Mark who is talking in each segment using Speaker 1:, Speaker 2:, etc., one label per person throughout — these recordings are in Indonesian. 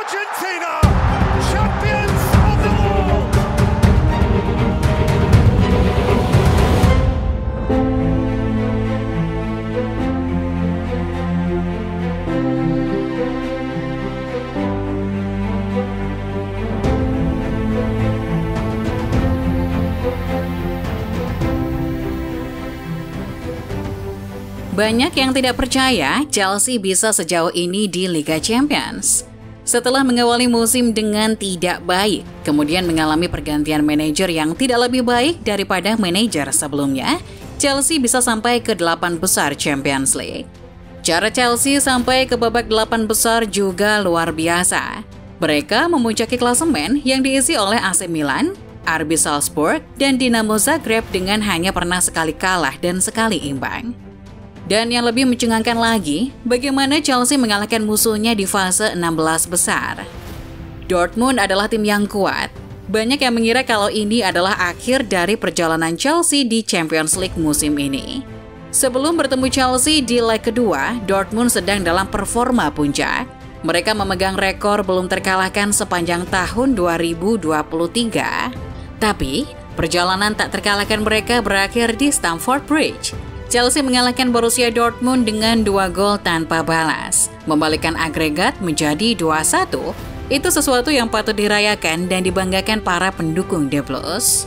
Speaker 1: Argentina, champions of the world.
Speaker 2: Banyak yang tidak percaya Chelsea bisa sejauh ini di Liga Champions. Setelah mengawali musim dengan tidak baik, kemudian mengalami pergantian manajer yang tidak lebih baik daripada manajer sebelumnya, Chelsea bisa sampai ke 8 besar Champions League. Cara Chelsea sampai ke babak 8 besar juga luar biasa. Mereka memuncaki klasemen yang diisi oleh AC Milan, RB Salzburg, dan Dinamo Zagreb dengan hanya pernah sekali kalah dan sekali imbang. Dan yang lebih mencengangkan lagi, bagaimana Chelsea mengalahkan musuhnya di fase 16 besar. Dortmund adalah tim yang kuat. Banyak yang mengira kalau ini adalah akhir dari perjalanan Chelsea di Champions League musim ini. Sebelum bertemu Chelsea di leg kedua, Dortmund sedang dalam performa puncak. Mereka memegang rekor belum terkalahkan sepanjang tahun 2023. Tapi, perjalanan tak terkalahkan mereka berakhir di Stamford Bridge. Chelsea mengalahkan Borussia Dortmund dengan 2 gol tanpa balas, membalikkan agregat menjadi 2-1. Itu sesuatu yang patut dirayakan dan dibanggakan para pendukung The Blues.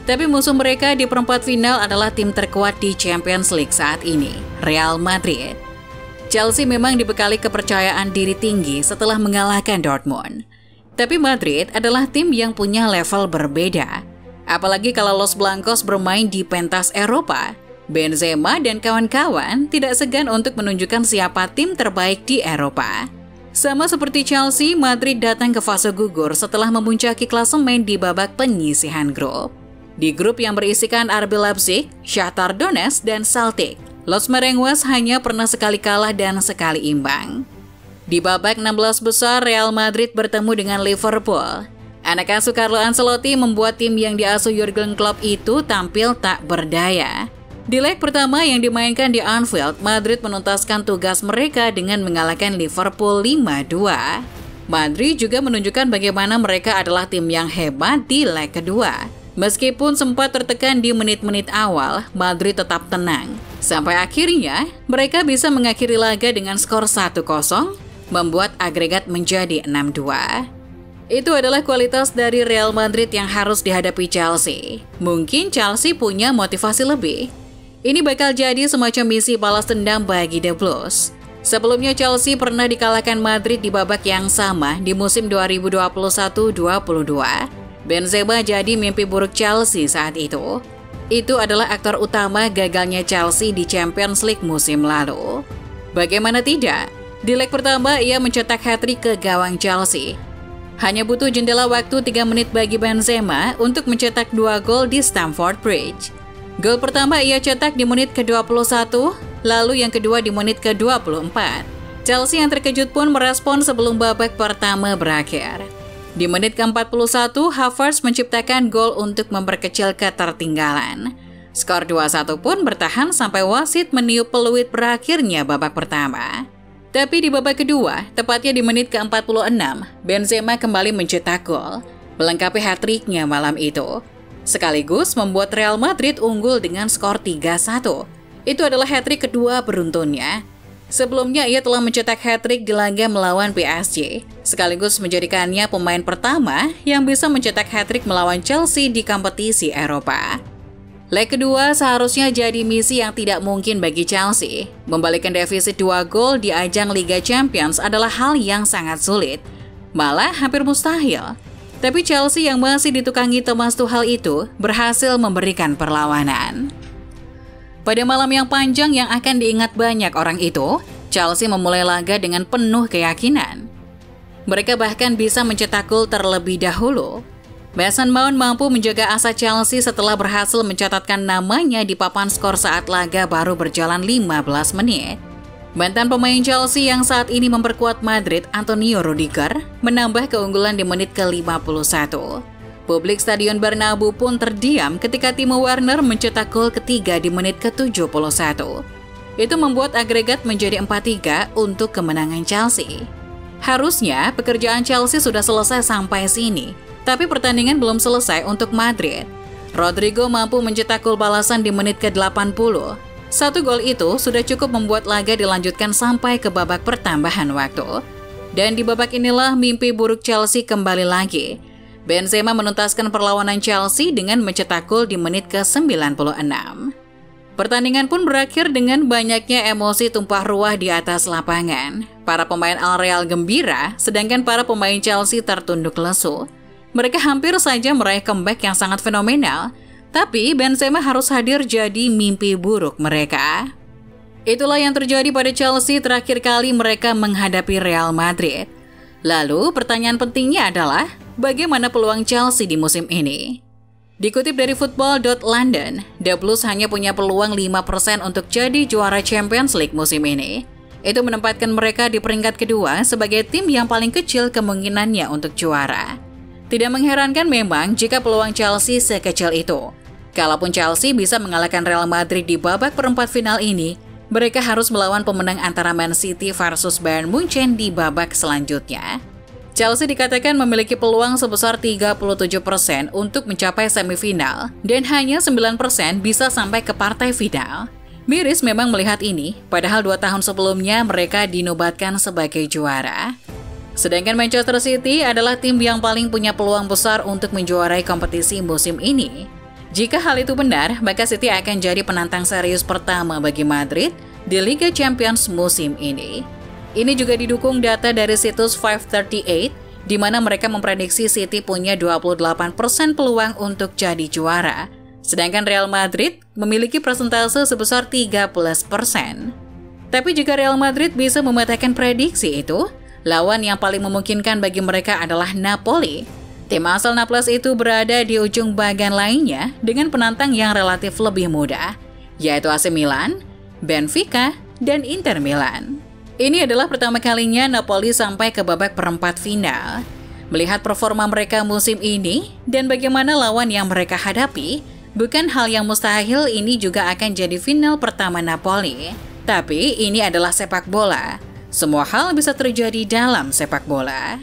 Speaker 2: Tapi musuh mereka di perempat final adalah tim terkuat di Champions League saat ini, Real Madrid. Chelsea memang dibekali kepercayaan diri tinggi setelah mengalahkan Dortmund. Tapi Madrid adalah tim yang punya level berbeda. Apalagi kalau Los Blancos bermain di pentas Eropa. Benzema dan kawan-kawan tidak segan untuk menunjukkan siapa tim terbaik di Eropa. Sama seperti Chelsea, Madrid datang ke fase gugur setelah memuncaki klasemen di babak penyisihan grup. Di grup yang berisikan RB Leipzig, Shakhtar Donetsk, dan Celtic, Los Merengues hanya pernah sekali kalah dan sekali imbang. Di babak 16 besar, Real Madrid bertemu dengan Liverpool. Anak asuh Carlo Ancelotti membuat tim yang diasuh Jurgen Klopp itu tampil tak berdaya. Di leg pertama yang dimainkan di Anfield, Madrid menuntaskan tugas mereka dengan mengalahkan Liverpool 5-2. Madrid juga menunjukkan bagaimana mereka adalah tim yang hebat di leg kedua. Meskipun sempat tertekan di menit-menit awal, Madrid tetap tenang. Sampai akhirnya, mereka bisa mengakhiri laga dengan skor 1-0, membuat agregat menjadi 6-2. Itu adalah kualitas dari Real Madrid yang harus dihadapi Chelsea. Mungkin Chelsea punya motivasi lebih. Ini bakal jadi semacam misi balas dendam bagi The Blues. Sebelumnya Chelsea pernah dikalahkan Madrid di babak yang sama di musim 2021-22. Benzema jadi mimpi buruk Chelsea saat itu. Itu adalah aktor utama gagalnya Chelsea di Champions League musim lalu. Bagaimana tidak? Di leg pertama ia mencetak hat-trick ke gawang Chelsea. Hanya butuh jendela waktu 3 menit bagi Benzema untuk mencetak 2 gol di Stamford Bridge. Gol pertama ia cetak di menit ke-21, lalu yang kedua di menit ke-24. Chelsea yang terkejut pun merespon sebelum babak pertama berakhir. Di menit ke-41, Havertz menciptakan gol untuk memperkecil ketertinggalan. Skor 2-1 pun bertahan sampai wasit meniup peluit berakhirnya babak pertama. Tapi di babak kedua, tepatnya di menit ke-46, Benzema kembali mencetak gol, melengkapi hat-tricknya malam itu. Sekaligus membuat Real Madrid unggul dengan skor 3-1. Itu adalah hat-trick kedua beruntunnya. Sebelumnya ia telah mencetak hat-trick di laga melawan PSG, sekaligus menjadikannya pemain pertama yang bisa mencetak hat-trick melawan Chelsea di kompetisi Eropa. Leg kedua seharusnya jadi misi yang tidak mungkin bagi Chelsea. Membalikkan defisit 2 gol di ajang Liga Champions adalah hal yang sangat sulit, malah hampir mustahil. Tapi Chelsea yang masih ditukangi Thomas Tuchel itu berhasil memberikan perlawanan. Pada malam yang panjang yang akan diingat banyak orang itu, Chelsea memulai laga dengan penuh keyakinan. Mereka bahkan bisa mencetak gol terlebih dahulu. Mason Mount mampu menjaga asa Chelsea setelah berhasil mencatatkan namanya di papan skor saat laga baru berjalan 15 menit. Mantan pemain Chelsea yang saat ini memperkuat Madrid, Antonio Rudiger, menambah keunggulan di menit ke-51. Publik Stadion Bernabeu pun terdiam ketika Timo Werner mencetak gol ketiga di menit ke-71. Itu membuat agregat menjadi 4-3 untuk kemenangan Chelsea. Harusnya pekerjaan Chelsea sudah selesai sampai sini, tapi pertandingan belum selesai untuk Madrid. Rodrigo mampu mencetak gol balasan di menit ke-80. Satu gol itu sudah cukup membuat laga dilanjutkan sampai ke babak pertambahan waktu. Dan di babak inilah mimpi buruk Chelsea kembali lagi. Benzema menuntaskan perlawanan Chelsea dengan mencetak gol di menit ke-96. Pertandingan pun berakhir dengan banyaknya emosi tumpah ruah di atas lapangan. Para pemain Al Real gembira, sedangkan para pemain Chelsea tertunduk lesu. Mereka hampir saja meraih comeback yang sangat fenomenal, tapi Benzema harus hadir jadi mimpi buruk mereka. Itulah yang terjadi pada Chelsea terakhir kali mereka menghadapi Real Madrid. Lalu pertanyaan pentingnya adalah, bagaimana peluang Chelsea di musim ini? Dikutip dari Football.London, The Blues hanya punya peluang 5% untuk jadi juara Champions League musim ini. Itu menempatkan mereka di peringkat kedua sebagai tim yang paling kecil kemungkinannya untuk juara. Tidak mengherankan memang jika peluang Chelsea sekecil itu. Kalaupun Chelsea bisa mengalahkan Real Madrid di babak perempat final ini, mereka harus melawan pemenang antara Man City versus Bayern Munchen di babak selanjutnya. Chelsea dikatakan memiliki peluang sebesar 37% untuk mencapai semifinal dan hanya 9% bisa sampai ke partai final. Miris memang melihat ini, padahal 2 tahun sebelumnya mereka dinobatkan sebagai juara. Sedangkan Manchester City adalah tim yang paling punya peluang besar untuk menjuarai kompetisi musim ini. Jika hal itu benar, maka City akan jadi penantang serius pertama bagi Madrid di Liga Champions musim ini. Ini juga didukung data dari situs 538, di mana mereka memprediksi City punya 28% peluang untuk jadi juara. Sedangkan Real Madrid memiliki persentase sebesar 13%. Tapi jika Real Madrid bisa mematahkan prediksi itu, lawan yang paling memungkinkan bagi mereka adalah Napoli. Tim asal Naples itu berada di ujung bagan lainnya dengan penantang yang relatif lebih mudah, yaitu AC Milan, Benfica, dan Inter Milan. Ini adalah pertama kalinya Napoli sampai ke babak perempat final. Melihat performa mereka musim ini dan bagaimana lawan yang mereka hadapi, bukan hal yang mustahil ini juga akan jadi final pertama Napoli. Tapi ini adalah sepak bola. Semua hal bisa terjadi dalam sepak bola.